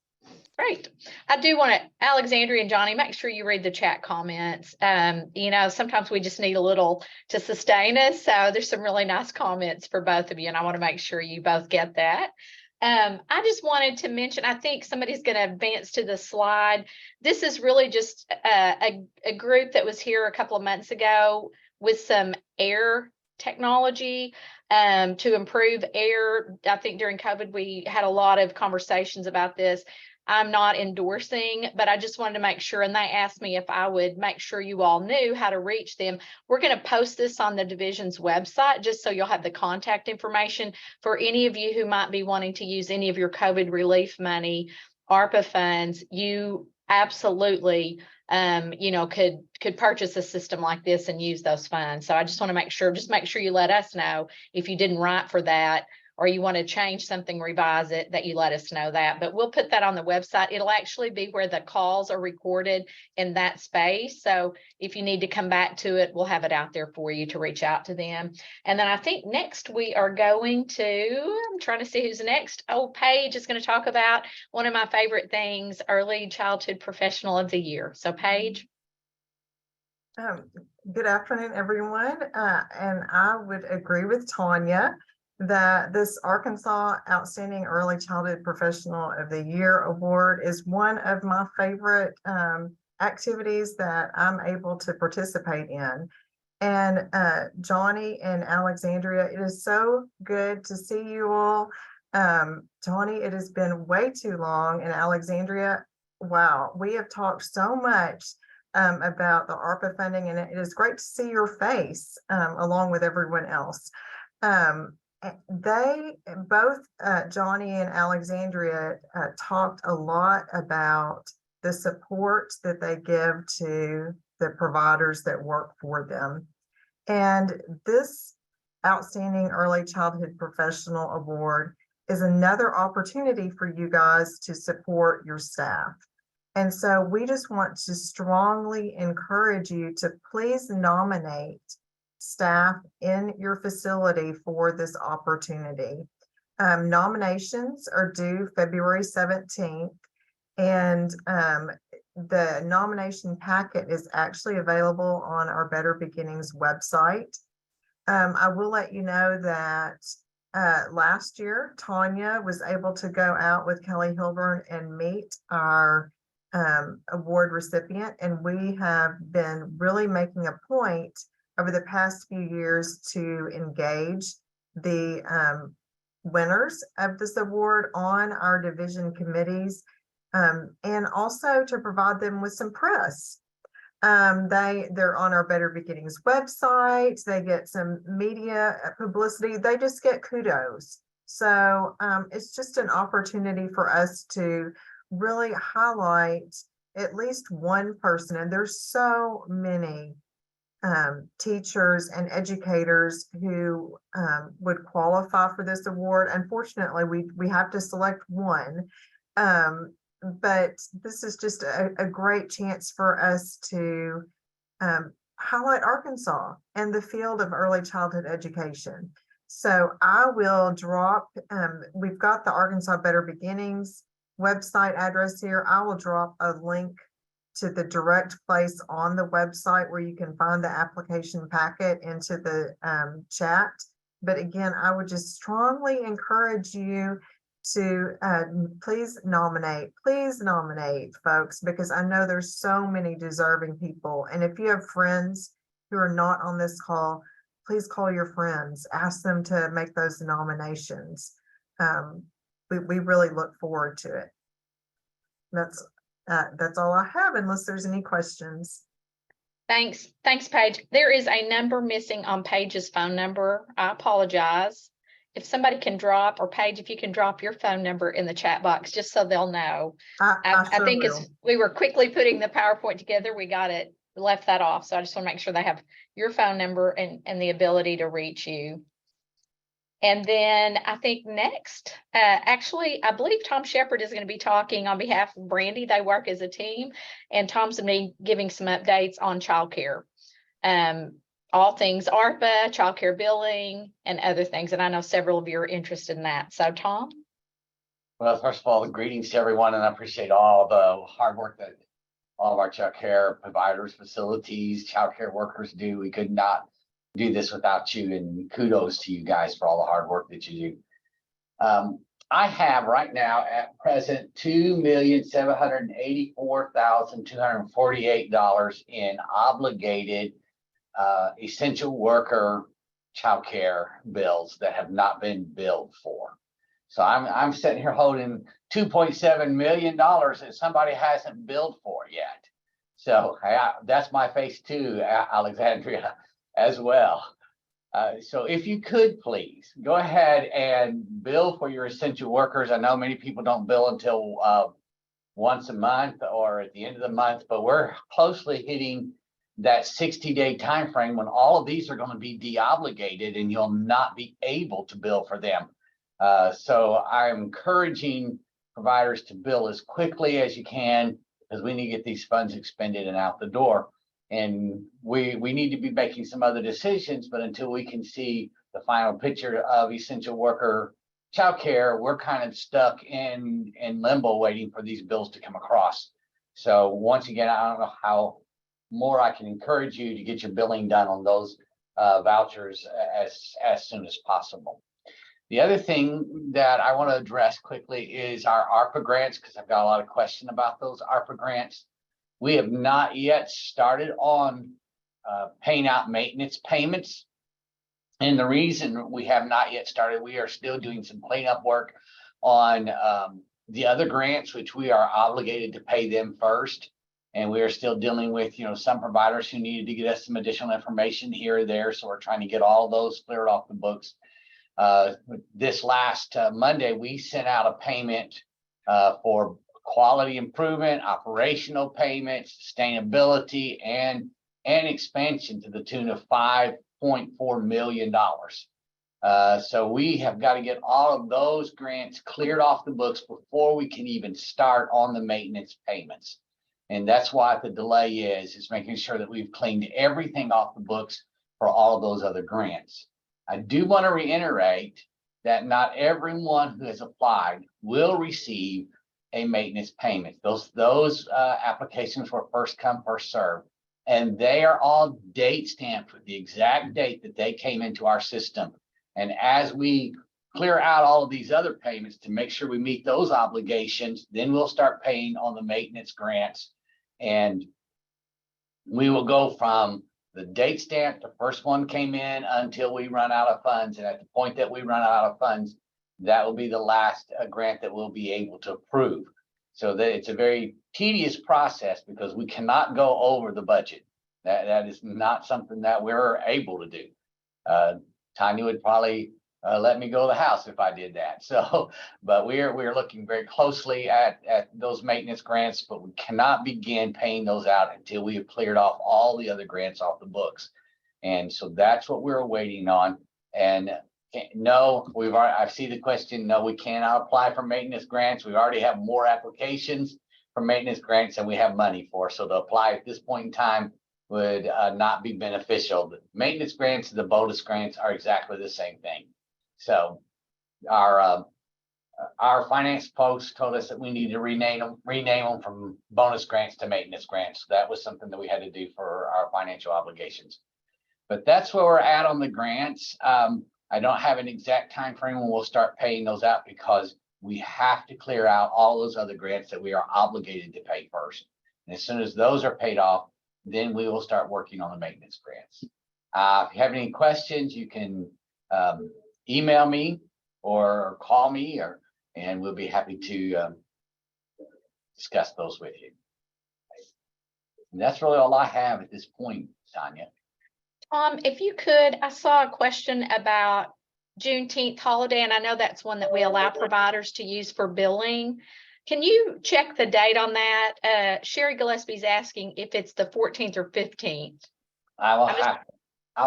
Great. I do want to, Alexandria and Johnny, make sure you read the chat comments. Sometimes we just need a little to sustain us. So there's some really nice comments for both of you, and I want to make sure you both get that. I just wanted to mention, I think somebody's going to advance to the slide. This is really just a group that was here a couple of months ago with some air technology to improve air. I think during COVID, we had a lot of conversations about this. I'm not endorsing, but I just wanted to make sure, and they asked me if I would make sure you all knew how to reach them. We're going to post this on the division's website, just so you'll have the contact information for any of you who might be wanting to use any of your COVID relief money, ARPA funds. You absolutely, could purchase a system like this and use those funds. So I just want to make sure you let us know if you didn't write for that, or you want to change something, revise it, that you let us know that. But we'll put that on the website. It'll actually be where the calls are recorded in that space. So if you need to come back to it, we'll have it out there for you to reach out to them. And then I think next we are going to, I'm trying to see who's next. Oh, Paige is going to talk about one of my favorite things, Early Childhood Professional of the Year. So Paige. Good afternoon, everyone. And I would agree with Tanya that this Arkansas Outstanding Early Childhood Professional of the Year Award is one of my favorite activities that I'm able to participate in. And Johnny and Alexandria, it is so good to see you all. Johnny, it has been way too long, and Alexandria, wow, we have talked so much about the ARPA funding, and it is great to see your face along with everyone else. They both, Johnny and Alexandria, talked a lot about the support that they give to the providers that work for them. And this Outstanding Early Childhood Professional Award is another opportunity for you guys to support your staff. And so we just want to strongly encourage you to please nominate staff in your facility for this opportunity. Nominations are due February 17th, and the nomination packet is actually available on our Better Beginnings website. I will let you know that last year, Tanya was able to go out with Kelly Hilburn and meet our award recipient, and we have been really making a point over the past few years to engage the winners of this award on our division committees, and also to provide them with some press. They're on our Better Beginnings website. They get some media publicity. They just get kudos. So it's just an opportunity for us to really highlight at least one person. And there's so many teachers and educators who would qualify for this award. Unfortunately, we have to select one. But this is just a great chance for us to highlight Arkansas and the field of early childhood education. So I will drop, we've got the Arkansas Better Beginnings website address here. I will drop a link to the direct place on the website where you can find the application packet into the chat. But again, I would just strongly encourage you to please nominate folks, because I know there's so many deserving people. And if you have friends who are not on this call, please call your friends, ask them to make those nominations. We really look forward to it. That's all I have, unless there's any questions. Thanks, Paige. There is a number missing on Paige's phone number. I apologize. If somebody can drop, or Paige, if you can drop your phone number in the chat box, just so they'll know. I sure think will. as we were quickly putting the PowerPoint together, we left that off. So I just want to make sure they have your phone number and the ability to reach you. And then I think next, actually, I believe Tom Shepard is going to be talking on behalf of Brandy. They work as a team, and Tom's going to be giving some updates on childcare. All things ARPA, childcare billing, and other things. And I know several of you are interested in that. So Tom? Well, first of all, greetings to everyone, and I appreciate all the hard work that all of our child care providers, facilities, child care workers do. We could not do this without you, and kudos to you guys for all the hard work that you do. I have right now at present $2,784,248 in obligated essential worker child care bills that have not been billed for. So I'm sitting here holding $2.7 million that somebody hasn't billed for yet. So that's my face too, Alexandria, as well. So if you could please go ahead and bill for your essential workers. I know many people don't bill until once a month or at the end of the month, but we're closely hitting that 60-day time frame when all of these are going to be deobligated and you'll not be able to bill for them. So I'm encouraging providers to bill as quickly as you can, because we need to get these funds expended and out the door. And we need to be making some other decisions, but until we can see the final picture of essential worker childcare, we're kind of stuck in limbo waiting for these bills to come across. So once again, I don't know how more I can encourage you to get your billing done on those vouchers as soon as possible. The other thing that I want to address quickly is our ARPA grants, because I've got a lot of question about those ARPA grants. We have not yet started on paying out maintenance payments. And the reason we have not yet started, we are still doing some cleanup work on the other grants, which we are obligated to pay them first. And we are still dealing with, some providers who needed to get us some additional information here or there. So we're trying to get all those cleared off the books. This last Monday, we sent out a payment for quality improvement, operational payments, sustainability, and expansion to the tune of $5.4 million. So we have got to get all of those grants cleared off the books before we can even start on the maintenance payments. And that's why the delay is making sure that we've cleaned everything off the books for all of those other grants. I do want to reiterate that not everyone who has applied will receive a maintenance payment. Those applications were first come, first served, and they are all date stamped with the exact date that they came into our system. And as we clear out all of these other payments to make sure we meet those obligations, then we'll start paying on the maintenance grants. And we will go from the date stamp, the first one came in, until we run out of funds. And at the point that we run out of funds, that will be the last grant that we'll be able to approve. So that it's a very tedious process, because we cannot go over the budget. That is not something that we're able to do. Tanya would probably let me go to the house if I did that. So, but we're looking very closely at those maintenance grants, but we cannot begin paying those out until we have cleared off all the other grants off the books. And so that's what we're waiting on. And no, I see the question. No, we cannot apply for maintenance grants. We already have more applications for maintenance grants than we have money for. So to apply at this point in time would not be beneficial. The maintenance grants and the bonus grants are exactly the same thing. So our finance folks told us that we need to rename them from bonus grants to maintenance grants. So that was something that we had to do for our financial obligations. But that's where we're at on the grants. I don't have an exact time frame when we'll start paying those out, because we have to clear out all those other grants that we are obligated to pay first. And as soon as those are paid off, then we will start working on the maintenance grants. If you have any questions, you can email me or call me, and we'll be happy to discuss those with you. And that's really all I have at this point, Tanya. Tom, if you could, I saw a question about Juneteenth holiday, and I know that's one that we allow providers to use for billing. Can you check the date on that? Sherry Gillespie's asking if it's the 14th or 15th. I will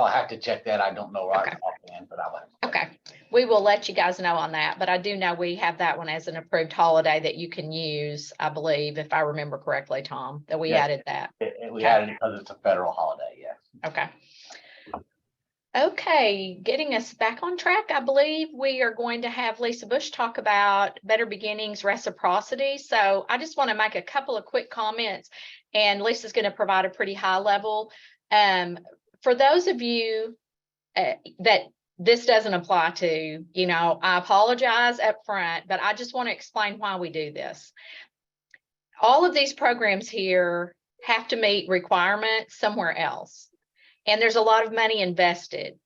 have to check that. I don't know right offhand, but I will have to check. Okay, we will let you guys know on that, but I do know we have that one as an approved holiday that you can use, I believe, if I remember correctly, Tom, that we added that. We added it because it's a federal holiday, yes. Okay. Okay, getting us back on track, I believe we are going to have Lisa Bush talk about Better Beginnings reciprocity. So I just want to make a couple of quick comments, and Lisa's going to provide a pretty high level. For those of you that this doesn't apply to, I apologize up front, but I just want to explain why we do this. All of these programs here have to meet requirements somewhere else. And there's a lot of money invested.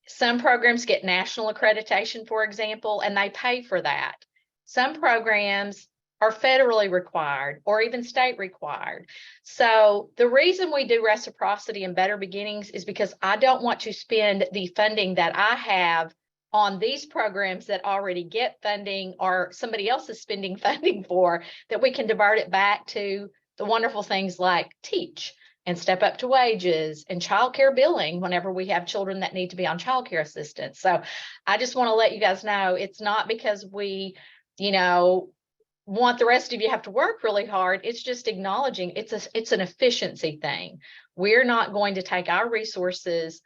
Some programs get national accreditation, for example, and they pay for that. Some programs are federally required or even state required. So the reason we do reciprocity and Better Beginnings is because I don't want to spend the funding that I have on these programs that already get funding or somebody else is spending funding for, that we can divert it back to the wonderful things like Teach. and step up to wages and childcare billing whenever we have children that need to be on childcare assistance. So I just want to let you guys know, it's not because we, want the rest of you have to work really hard. It's just acknowledging it's an efficiency thing. We're not going to take our resources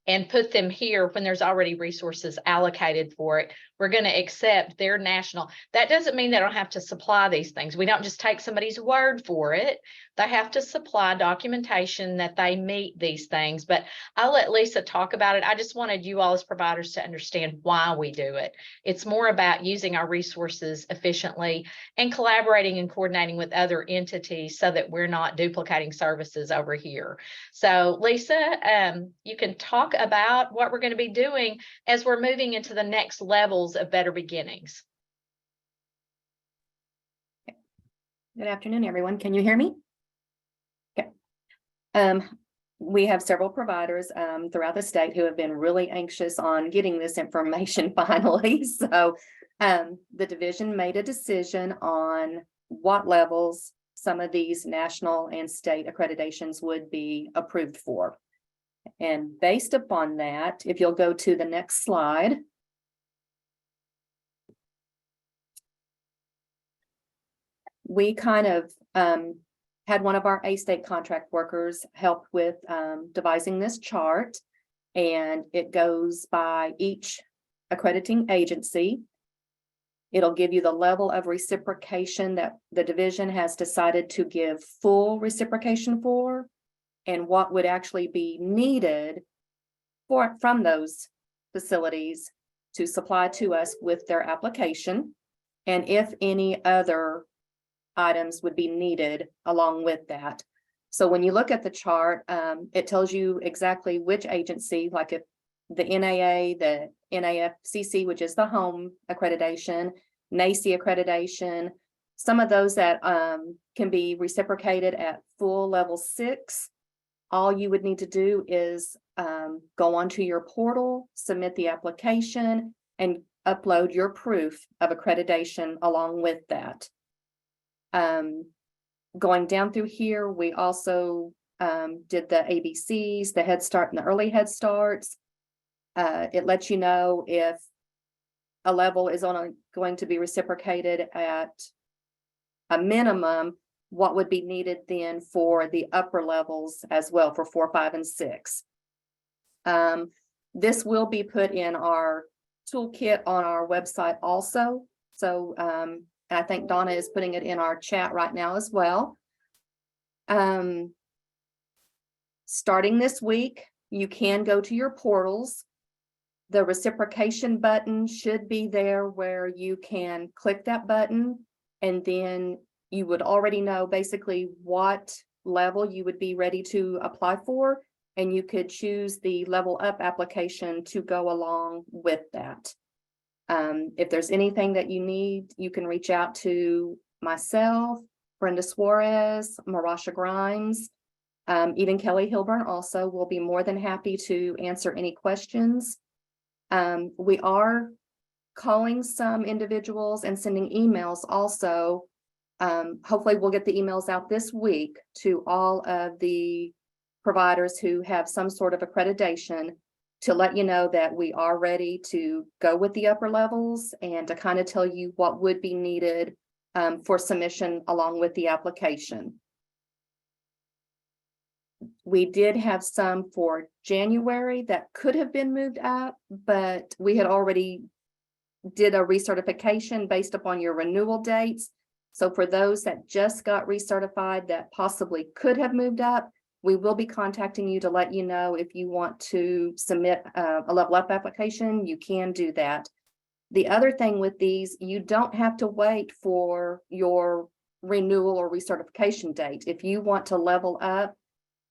and put them here when there's already resources allocated for it. We're going to accept their national. That doesn't mean they don't have to supply these things. We don't just take somebody's word for it. They have to supply documentation that they meet these things. But I'll let Lisa talk about it. I just wanted you all as providers to understand why we do it. It's more about using our resources efficiently and collaborating and coordinating with other entities so that we're not duplicating services over here. So Lisa, you can talk about what we're going to be doing as we're moving into the next levels of Better Beginnings. Good afternoon, everyone. Can you hear me? Okay. We have several providers throughout the state who have been really anxious on getting this information finally. So the division made a decision on what levels some of these national and state accreditations would be approved for. And based upon that, if you'll go to the next slide. We kind of had one of our A-State contract workers help with devising this chart, and it goes by each accrediting agency. It'll give you the level of reciprocation that the division has decided to give full reciprocation for, and what would actually be needed from those facilities to supply to us with their application, and if any other items would be needed along with that. So when you look at the chart, it tells you exactly which agency, like if the NAA, the NAFCC, which is the home accreditation, NACE accreditation, some of those that can be reciprocated at full level 6. All you would need to do is go onto your portal, submit the application, and upload your proof of accreditation along with that. Going down through here, we also did the ABCs, the Head Start and the Early Head Starts. It lets you know if a level is going to be reciprocated at a minimum, what would be needed then for the upper levels as well for 4, 5, and 6. This will be put in our toolkit on our website also. So I think Donna is putting it in our chat right now as well. Starting this week, you can go to your portals. The reciprocation button should be there where you can click that button, and then you would already know basically what level you would be ready to apply for, and you could choose the level up application to go along with that. If there's anything that you need, you can reach out to myself, Brenda Suarez, Marasha Grimes, even Kelly Hilburn also will be more than happy to answer any questions. We are calling some individuals and sending emails also. Hopefully we'll get the emails out this week to all of the providers who have some sort of accreditation to let you know that we are ready to go with the upper levels, and to kind of tell you what would be needed for submission along with the application. We did have some for January that could have been moved up, but we had already did a recertification based upon your renewal dates. So for those that just got recertified that possibly could have moved up, we will be contacting you to let you know if you want to submit a level up application, you can do that. The other thing with these, you don't have to wait for your renewal or recertification date. If you want to level up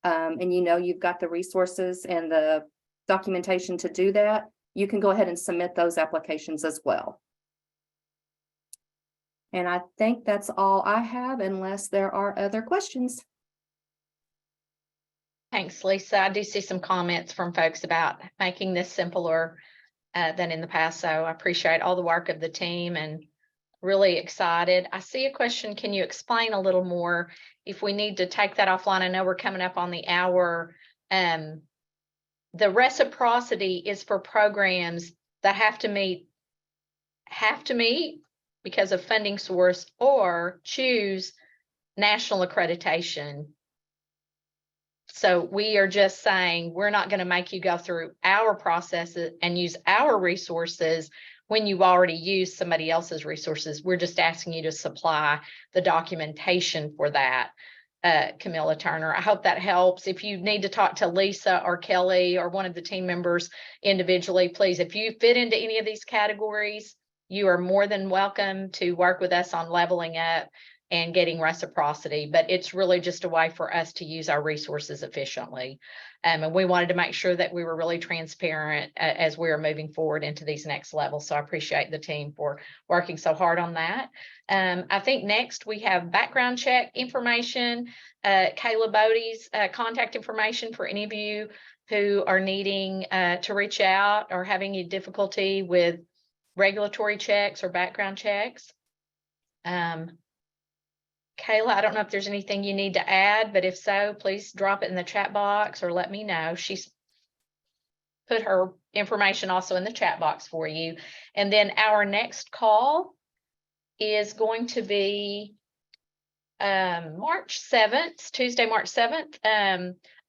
and you know you've got the resources and the documentation to do that, you can go ahead and submit those applications as well. And I think that's all I have, unless there are other questions. Thanks, Lisa. I do see some comments from folks about making this simpler than in the past. So I appreciate all the work of the team and really excited. I see a question. Can you explain a little more? If we need to take that offline, I know we're coming up on the hour. The reciprocity is for programs that have to meet because of funding source or choose national accreditation. So we are just saying, we're not going to make you go through our processes and use our resources when you've already used somebody else's resources. We're just asking you to supply the documentation for that, Camilla Turner. I hope that helps. If you need to talk to Lisa or Kelly or one of the team members individually, please, if you fit into any of these categories, you are more than welcome to work with us on leveling up and getting reciprocity, but it's really just a way for us to use our resources efficiently. And we wanted to make sure that we were really transparent as we are moving forward into these next levels. So I appreciate the team for working so hard on that. I think next we have background check information, Kayla Bodie's contact information for any of you who are needing to reach out or having any difficulty with regulatory checks or background checks. Kayla, I don't know if there's anything you need to add, but if so, please drop it in the chat box or let me know. She's put her information also in the chat box for you. And then our next call is going to be March 7th, Tuesday, March 7th.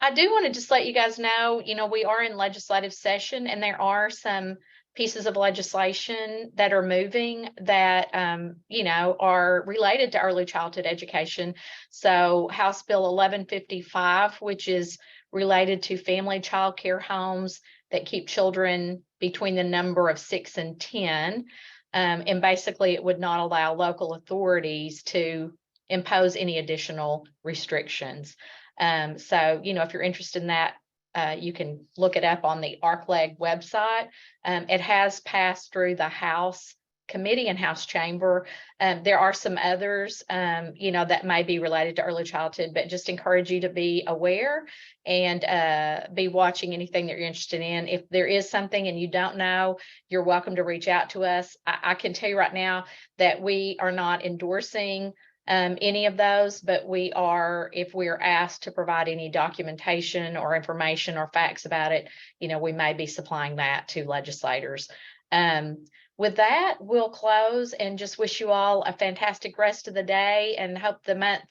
I do want to just let you guys know, we are in legislative session and there are some pieces of legislation that are moving that, are related to early childhood education. So House Bill 1155, which is related to family child care homes that keep children between the number of 6 and 10. And basically it would not allow local authorities to impose any additional restrictions. So, if you're interested in that, you can look it up on the ARC-LEG website. It has passed through the House Committee and House Chamber. There are some others, that may be related to early childhood, but just encourage you to be aware and be watching anything that you're interested in. If there is something and you don't know, you're welcome to reach out to us. I can tell you right now that we are not endorsing any of those, but we are, if we are asked to provide any documentation or information or facts about it, we may be supplying that to legislators. With that, we'll close and just wish you all a fantastic rest of the day and hope the month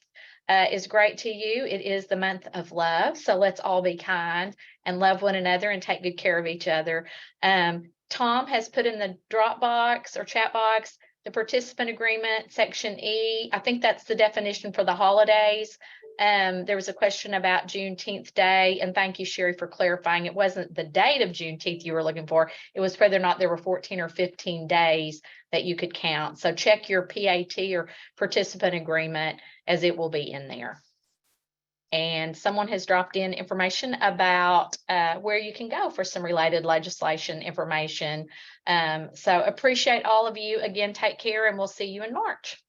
is great to you. It is the month of love, so let's all be kind and love one another and take good care of each other. Tom has put in the Dropbox or chat box the participant agreement, section E. I think that's the definition for the holidays. There was a question about Juneteenth Day, and thank you, Sherry, for clarifying. It wasn't the date of Juneteenth you were looking for. It was whether or not there were 14 or 15 days that you could count. So check your PAT or participant agreement as it will be in there. And someone has dropped in information about where you can go for some related legislation information. So appreciate all of you. Again, take care and we'll see you in March.